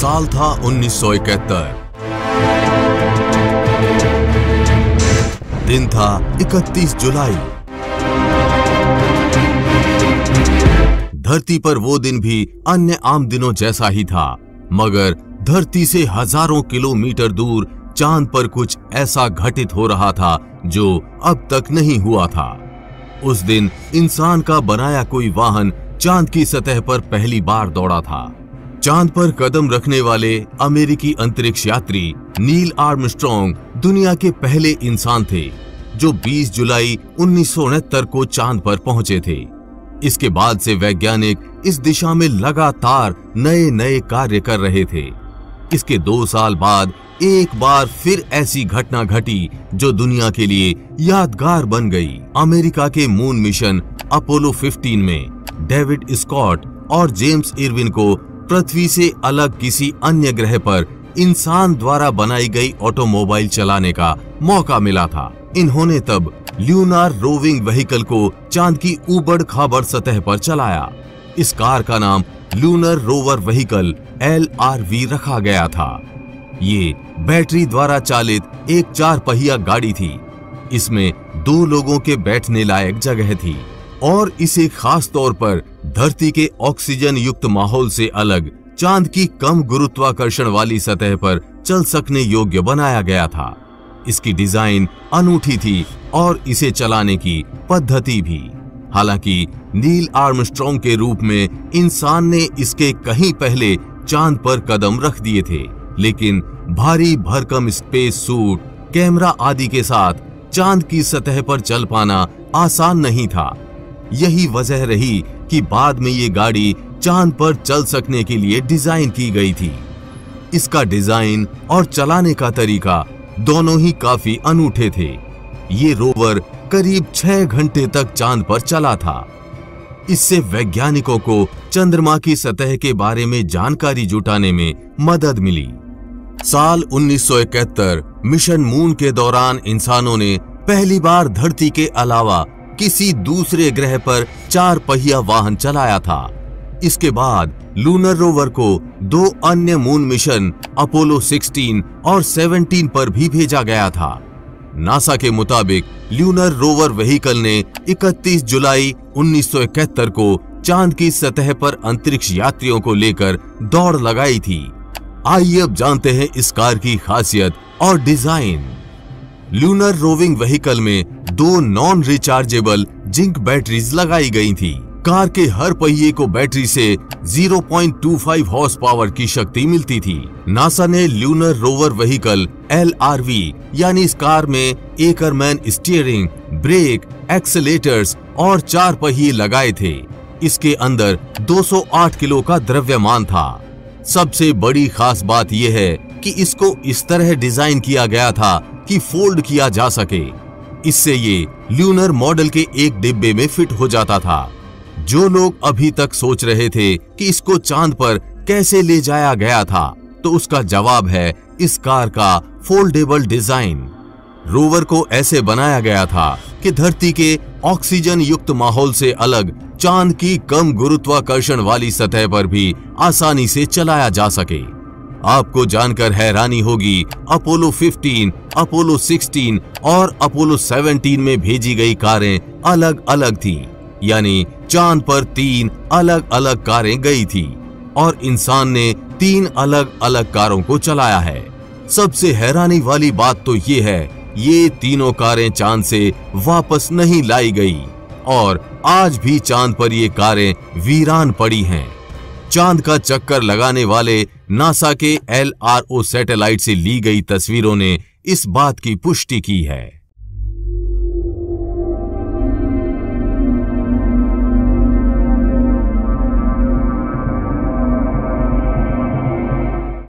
साल था 1971। दिन था 31 जुलाई। धरती पर वो दिन भी अन्य आम दिनों जैसा ही था, मगर धरती से हजारों किलोमीटर दूर चांद पर कुछ ऐसा घटित हो रहा था जो अब तक नहीं हुआ था। उस दिन इंसान का बनाया कोई वाहन चांद की सतह पर पहली बार दौड़ा था। चांद पर कदम रखने वाले अमेरिकी अंतरिक्ष यात्री नील आर्मस्ट्रॉन्ग दुनिया के पहले इंसान थे जो 20 जुलाई 1969 को चांद पर पहुंचे थे। इसके बाद से वैज्ञानिक इस दिशा में लगातार नए नए कार्य कर रहे थे। इसके 2 साल बाद एक बार फिर ऐसी घटना घटी जो दुनिया के लिए यादगार बन गई। अमेरिका के मून मिशन अपोलो 15 में डेविड स्कॉट और जेम्स इरविन को पृथ्वी से अलग किसी अन्य ग्रह पर इंसान द्वारा बनाई गई ऑटोमोबाइल चलाने का मौका मिला था। इन्होंने तब ल्यूनार रोविंग व्हीकल को चांद की ऊबड़ खाबड़ सतह पर चलाया। इस कार का नाम लूनर रोवर व्हीकल LRV रखा गया था। ये बैटरी द्वारा चालित एक 4 पहिया गाड़ी थी। इसमें 2 लोगों के बैठने लायक जगह थी और इसे खास तौर पर धरती के ऑक्सीजन युक्त माहौल से अलग चांद की कम गुरुत्वाकर्षण वाली सतह पर चल सकने योग्य बनाया गया था। इसकी डिजाइन अनूठी थी और इसे चलाने की पद्धति भी। हालांकि नील आर्मस्ट्रॉन्ग के रूप में इंसान ने इसके कहीं पहले चांद पर कदम रख दिए थे, लेकिन भारी भरकम स्पेस सूट, कैमरा आदि के साथ चांद की सतह पर चल पाना आसान नहीं था। यही वजह रही कि बाद में ये गाड़ी चांद पर चल सकने के लिए डिजाइन की गई थी। इसका डिजाइन और चलाने का तरीका दोनों ही काफी अनूठे थे। ये रोवर करीब 6 घंटे तक चांद पर चला था। इससे वैज्ञानिकों को चंद्रमा की सतह के बारे में जानकारी जुटाने में मदद मिली। साल 1971 मिशन मून के दौरान इंसानों ने पहली बार धरती के अलावा किसी दूसरे ग्रह पर 4 पहिया वाहन चलाया था। इसके बाद लूनर रोवर को 2 अन्य मून मिशन अपोलो 16 और 17 पर भी भेजा गया था। नासा के मुताबिक ल्यूनर रोवर व्हीकल ने 31 जुलाई 1971 को चांद की सतह पर अंतरिक्ष यात्रियों को लेकर दौड़ लगाई थी। आइए अब जानते हैं इस कार की खासियत और डिजाइन। ल्यूनर रोविंग व्हीकल में 2 नॉन रिचार्जेबल जिंक बैटरीज लगाई गई थी। कार के हर पहिए को बैटरी से 0.25 हॉर्स पावर की शक्ति मिलती थी। नासा ने ल्यूनर रोवर व्हीकल LRV यानी इस कार में एकरमैन स्टीयरिंग, ब्रेक, एक्सेलेटर्स और 4 पहिए लगाए थे। इसके अंदर 208 किलो का द्रव्यमान था। सबसे बड़ी खास बात यह है कि इसको इस तरह डिजाइन किया गया था कि फोल्ड किया जा सके। इससे ये ल्यूनर मॉडल के एक डिब्बे में फिट हो जाता था। जो लोग अभी तक सोच रहे थे कि इसको चांद पर कैसे ले जाया गया था, तो उसका जवाब है इस कार का फोल्डेबल डिजाइन। रोवर को ऐसे बनाया गया था कि धरती के ऑक्सीजन युक्त माहौल से अलग चांद की कम गुरुत्वाकर्षण वाली सतह पर भी आसानी से चलाया जा सके। आपको जानकर हैरानी होगी, अपोलो 15, अपोलो 16 और अपोलो 17 में भेजी गई कारें अलग अलग थीं। यानी चांद पर 3 अलग अलग कारें गई थी और इंसान ने 3 अलग अलग कारों को चलाया है। सबसे हैरानी वाली बात तो ये है, ये तीनों कारें चांद से वापस नहीं लाई गई और आज भी चांद पर ये कारें वीरान पड़ी हैं। चांद का चक्कर लगाने वाले नासा के LRO सैटेलाइट से ली गई तस्वीरों ने इस बात की पुष्टि की है।